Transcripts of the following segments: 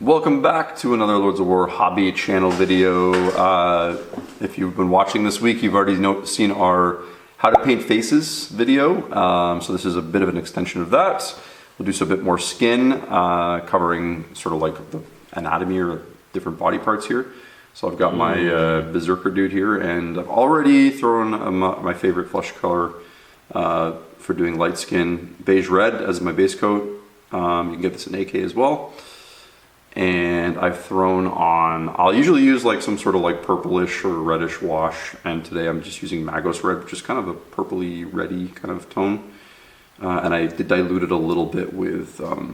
Welcome back to another Lords of War hobby channel video. If you've been watching this week, you've already seen our how to paint faces video. So this is a bit of an extension of that. We'll do some bit more skin, covering sort of like the anatomy or different body parts here. So I've got my Berserker dude here, and I've already thrown my favorite flesh color for doing light skin, beige red as my base coat. You can get this in AK as well. And I've thrown on, I'll usually use like some sort of like purplish or reddish wash, and today I'm just using Magos Red, which is kind of a purpley reddy kind of tone. And I did dilute it a little bit with a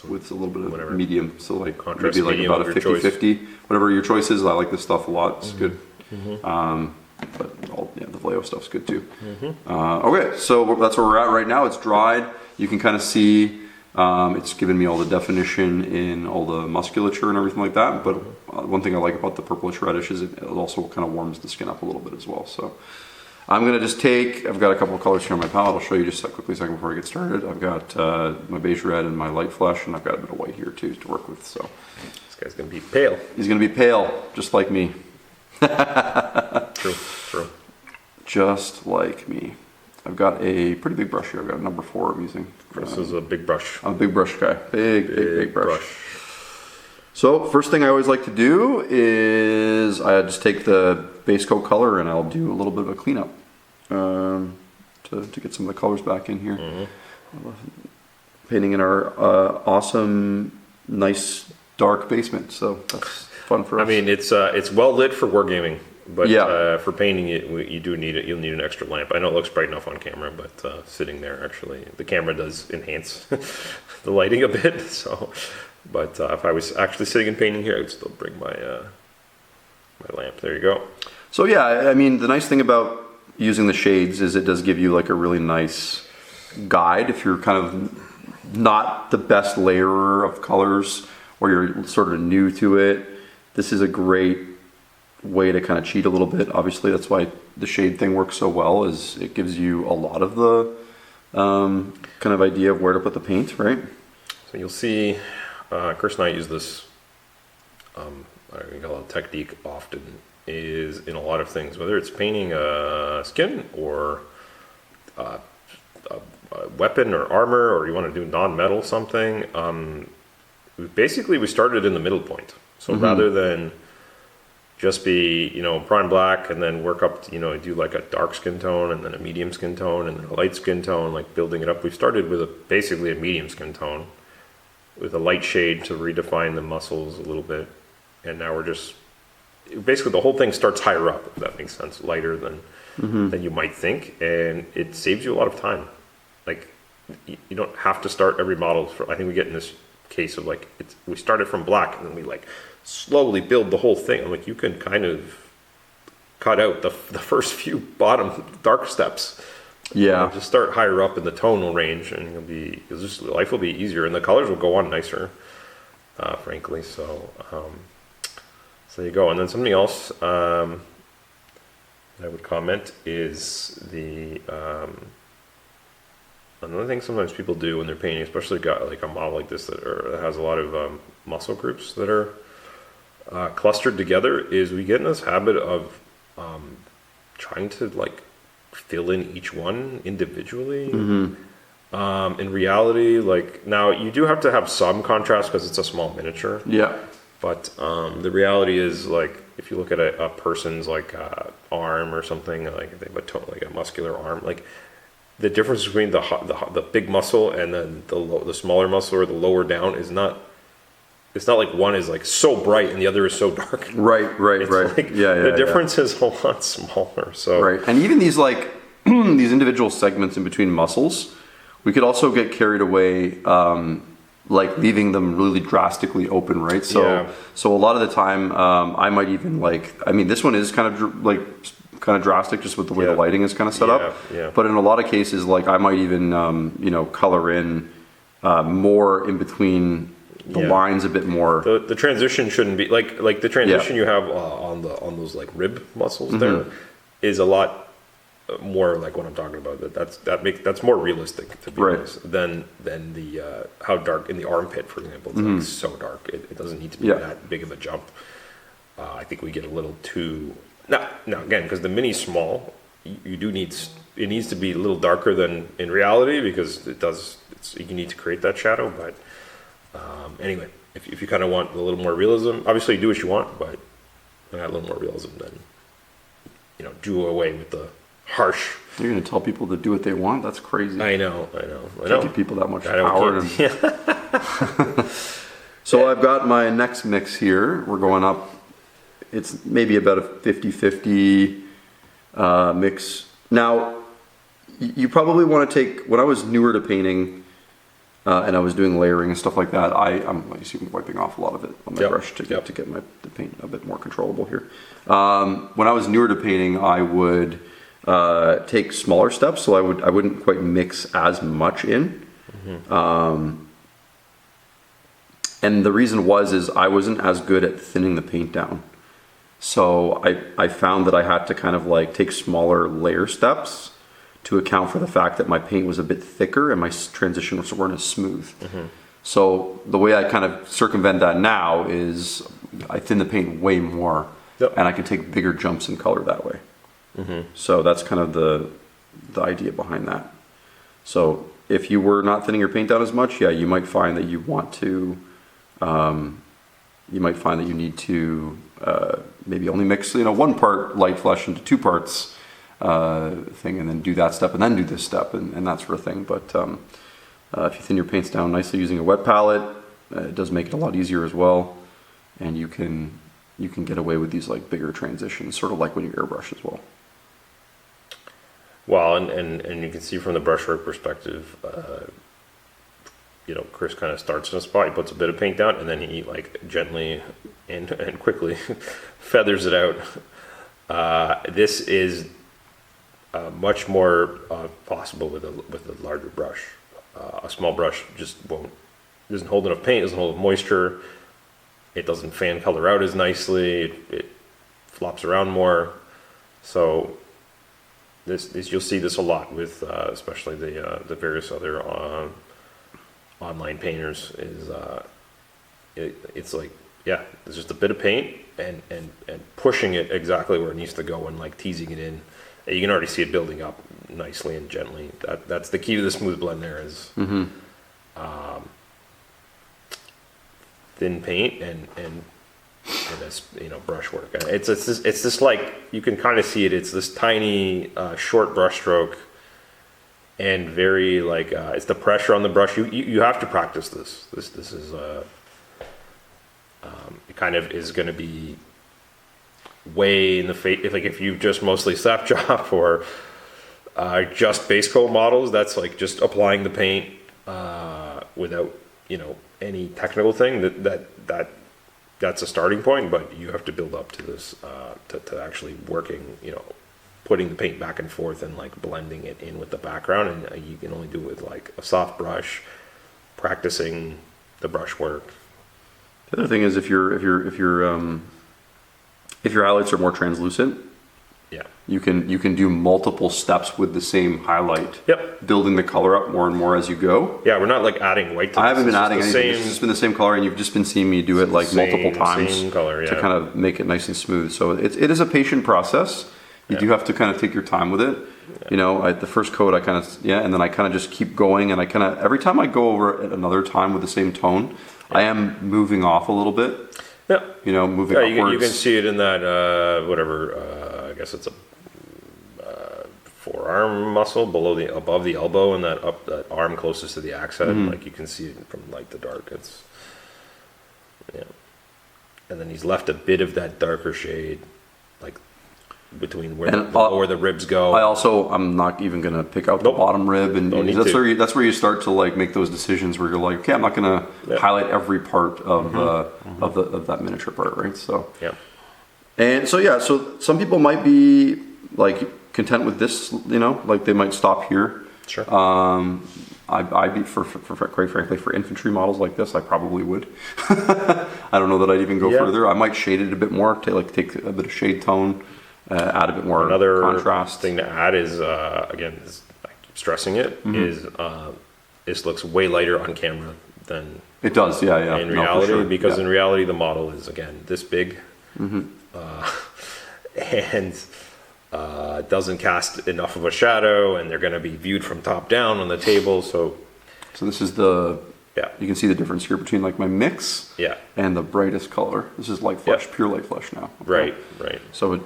little bit of medium, so like contrast maybe like about a 50-50, whatever your choice is. I like this stuff a lot, it's good. But the Vallejo stuff's good too. Okay, so that's where we're at right now. It's dried. You can kind of see it's given me all the definition in all the musculature and everything like that. But one thing I like about the purplish reddish is it also kind of warms the skin up a little bit as well. So I'm gonna just I've got a couple of colors here on my palette. I'll show you just quickly a second before I get started. I've got my beige red and my light flesh, and I've got a bit of white here too to work with. So this guy's gonna be pale. He's gonna be pale, just like me. True. Just like me. I've got a pretty big brush here. I've got a number 4 I'm using. This is a big brush. I'm a big brush guy. Big brush. So first thing I always like to do is I just take the base coat color and I'll do a little bit of a cleanup to get some of the colors back in here. Painting in our awesome, nice, dark basement. So that's fun for us. I mean, it's well lit for wargaming. But for painting it, you'll need an extra lamp. I know it looks bright enough on camera, but sitting there, actually, the camera does enhance the lighting a bit. So, but if I was actually sitting and painting here, I would still bring my my lamp. There you go. So yeah, I mean, the nice thing about using the shades is it does give you like a really nice guide if you're kind of not the best layerer of colors or you're sort of new to it. This is a great way to kind of cheat a little bit. Obviously, that's why the shade thing works so well, is it gives you a lot of the kind of idea of where to put the paint, right? So you'll see, Chris and I use this I call it technique often, is in a lot of things, whether it's painting a skin or a weapon or armor, or you want to do non-metal something. We started in the middle point. So rather than just be, prime black and then work up to, do like a dark skin tone and then a medium skin tone and then a light skin tone, like building it up. We've started with basically a medium skin tone with a light shade to redefine the muscles a little bit. And now we're just, basically the whole thing starts higher up, if that makes sense, lighter than you might think. And it saves you a lot of time. Like, you don't have to start every model. I think we get in this case of like, we started from black and then we like slowly build the whole thing. I'm like, you can kind of cut out the first few bottom dark steps. Yeah. Just start higher up in the tonal range, and life will be easier, and the colors will go on nicer, frankly. So there you go. And then something else that I would comment is another thing sometimes people do when they're painting, especially got like a model like this that has a lot of muscle groups that are clustered together, is we get in this habit of trying to like fill in each one individually. In reality, like, now you do have to have some contrast because it's a small miniature. Yeah. But the reality is, like, if you look at a person's like arm or something, like they have like a muscular arm, like the difference between the big muscle and then the smaller muscle or the lower down is not. It's not like one is like so bright and the other is so dark. Right. Like, the difference is a lot smaller. So right, and even these like these individual segments in between muscles, we could also get carried away, like leaving them really drastically open, right? So so a lot of the time, I might even this one is kind of drastic just with the way the lighting is kind of set up. Yeah. But in a lot of cases, like I might even color in more in between the lines a bit more. The transition shouldn't be like the transition you have on those like rib muscles there is a lot more like what I'm talking about. That's more realistic, to be Right. honest, than the how dark in the armpit, for example. It's like so dark. It doesn't need to be Yeah. that big of a jump. I think we get a little too now again, because the mini's small. You do need it needs to be a little darker than in reality, because you need to create that shadow. But anyway, if you kind of want a little more realism, obviously do what you want, but a little more realism, then do away with the harsh. You're going to tell people to do what they want? That's crazy. I know. Can't give people that much I don't power. can't- So I've got my next mix here. We're going up. It's maybe about a 50-50 mix. Now, you probably want to take, when I was newer to painting and I was doing layering and stuff like that, I'm wiping off a lot of it on my brush to get the paint a bit more controllable here. When I was newer to painting, I would take smaller steps, so I wouldn't quite mix as much in. And the reason is I wasn't as good at thinning the paint down. So I found that I had to kind of like take smaller layer steps to account for the fact that my paint was a bit thicker and my transitions weren't as smooth. So the way I kind of circumvent that now is I thin the paint way more, and I can take bigger jumps in color that way. So that's kind of the idea behind that. So if you were not thinning your paint down as much, you might find that you want to, you might find that you need to maybe only mix 1 part light flesh into 2 parts thing, and then do that step and then do this step and that sort of thing. But if you thin your paints down nicely using a wet palette, it does make it a lot easier as well, and you can get away with these like bigger transitions, sort of like when you airbrush as well. Well, and you can see from the brushwork perspective, Chris kind of starts in a spot, he puts a bit of paint down, and then he like gently and quickly feathers it out. This is much more possible with a larger brush. A small brush just doesn't hold enough paint, doesn't hold enough moisture. It doesn't fan color out as nicely. It flops around more. So this you'll see this a lot with especially the various other online painters. It's like there's just a bit of paint and pushing it exactly where it needs to go and like teasing it in. You can already see it building up nicely and gently. That's the key to the smooth blend. There is thin paint and this brushwork. It's this like you can kind of see it. It's this tiny short brush stroke and very like it's the pressure on the brush. You have to practice this. This is it kind of is going to be way in the face. If you've just mostly sap chop or just base coat models, that's like just applying the paint without any technical thing. That's a starting point, but you have to build up to this to actually working, putting the paint back and forth and like blending it in with the background, and you can only do it with like a soft brush, practicing the brush work. The other thing is if your highlights are more translucent, you can do multiple steps with the same highlight. Building the color up more and more as you go. We're not like adding white to this. I haven't been adding anything. It's just been the same color, and you've just been seeing me do it like multiple times same color, to kind of make it nice and smooth. So it is a patient process. You do have to kind of take your time with it. The first coat I kind of and then I kind of just keep going, and I kind of every time I go over it another time with the same tone, I am moving off a little bit. Moving upwards. You can see it in that I guess it's a forearm muscle above the elbow, and that arm closest to the axe head. Like you can see it from like the dark. It's and then he's left a bit of that darker shade, like between where the ribs go. I'm not even gonna pick out the bottom rib, and that's where you start to like make those decisions where you're like, okay, I'm not gonna highlight every part of of that miniature part, right? So so some people might be like content with this, like they might stop here. Sure. I'd be for quite frankly for infantry models like this, I probably would. I don't know that I'd even go further. I might shade it a bit more, take a bit of shade tone. add a bit more Another contrast. thing to add is, again, I keep stressing it, is this looks way lighter on camera than It does, yeah. in No, for reality, sure. because Yeah. in reality the model is, again, this big, and doesn't cast enough of a shadow, and they're going to be viewed from top down on the table. So this is the, yeah, you can see the difference here between like my mix yeah, and the brightest color. This is light flush, pure light flush now. right. So it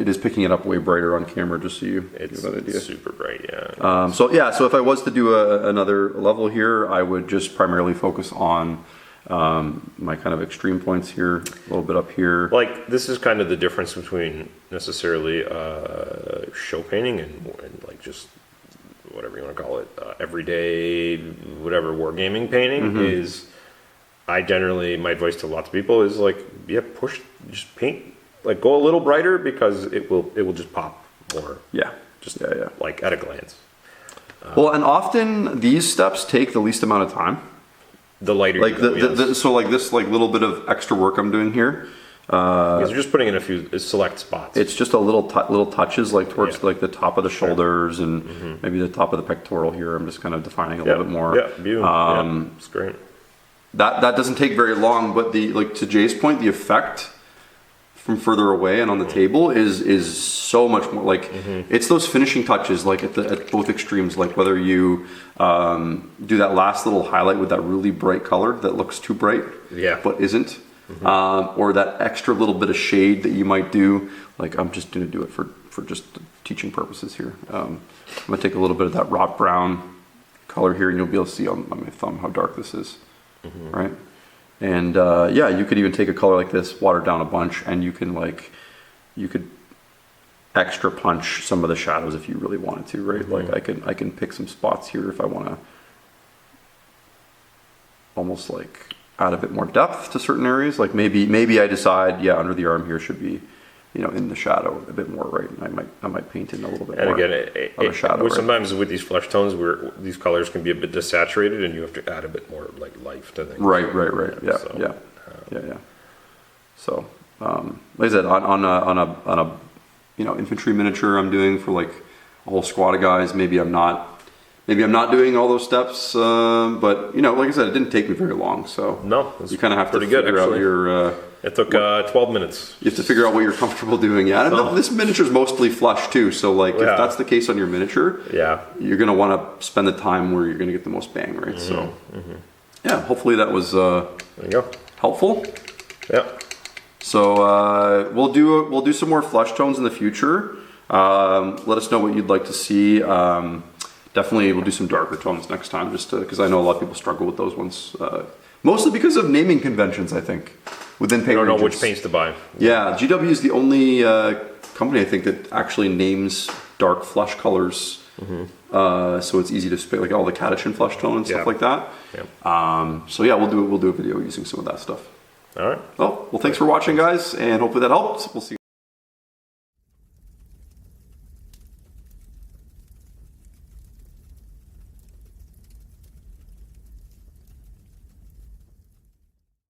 is picking it up way brighter on camera, just so you It's have an idea. super bright, yeah. So if I was to do another level here, I would just primarily focus on my kind of extreme points here, a little bit up here. Like, this is kind of the difference between necessarily show painting and like just whatever you want to call it, everyday, whatever, wargaming painting is. I generally, my advice to lots of people is like, yeah, just paint, like go a little brighter, because it will just pop more. Yeah. Just Yeah. like at a glance. Well, and often these steps take the least amount of time. The lighter Like you go, yes. so like this little bit of extra work I'm doing here. Because you're just putting in a few select spots. It's just a little touches like towards Yeah. like the top of the shoulders and maybe the top of the pectoral here. I'm just kind of defining a yeah, little bit more. Yeah, beautiful. It's great. That doesn't take very long, but to Jay's point, the effect from further away and on the table is so much more like it's those finishing touches like at both extremes, like whether you do that last little highlight with that really bright color that looks too bright but isn't, or that extra little bit of shade that you might do. Like I'm just going to do it for just teaching purposes here. I'm going to take a little bit of that rock brown color here, and you'll be able to see on my thumb how dark this is. Right, and you could even take a color like this, water down a bunch, and you could extra punch some of the shadows if you really wanted to, right? Like I can pick some spots here if I want to almost like add a bit more depth to certain areas. Like maybe I decide under the arm here should be in the shadow a bit more, right? And I might paint in a little bit And more again, of a shadow. Right? sometimes with these flesh tones, where these colors can be a bit desaturated, and you have to add a bit more like life to things. Right. Yeah. So, like I said, on a infantry miniature I'm doing for like a whole squad of guys, maybe I'm not doing all those steps, but like I said, it didn't take me very long. So no, you kind of have to pretty good, figure out actually. your. It took 12 minutes. You have to figure out what you're comfortable doing. Yeah, and this miniature's mostly flush too. So like, if that's the case on your miniature, you're gonna want to spend the time where you're gonna get the most bang, right? So, hopefully that was There you go. helpful. Yeah. So we'll do some more flush tones in the future. Let us know what you'd like to see. Definitely, we'll do some darker tones next time, just because I know a lot of people struggle with those ones, mostly because of naming conventions. I think within paint I don't know regions. which paints to buy. Yeah, GW is the only company I think that actually names dark flush colors. So it's easy to pick, like all the catechin flush tone and stuff like that. Yeah. So yeah, we'll do a video using some of that stuff. All right. Well, thanks for watching, guys, and hopefully that helped. We'll see you.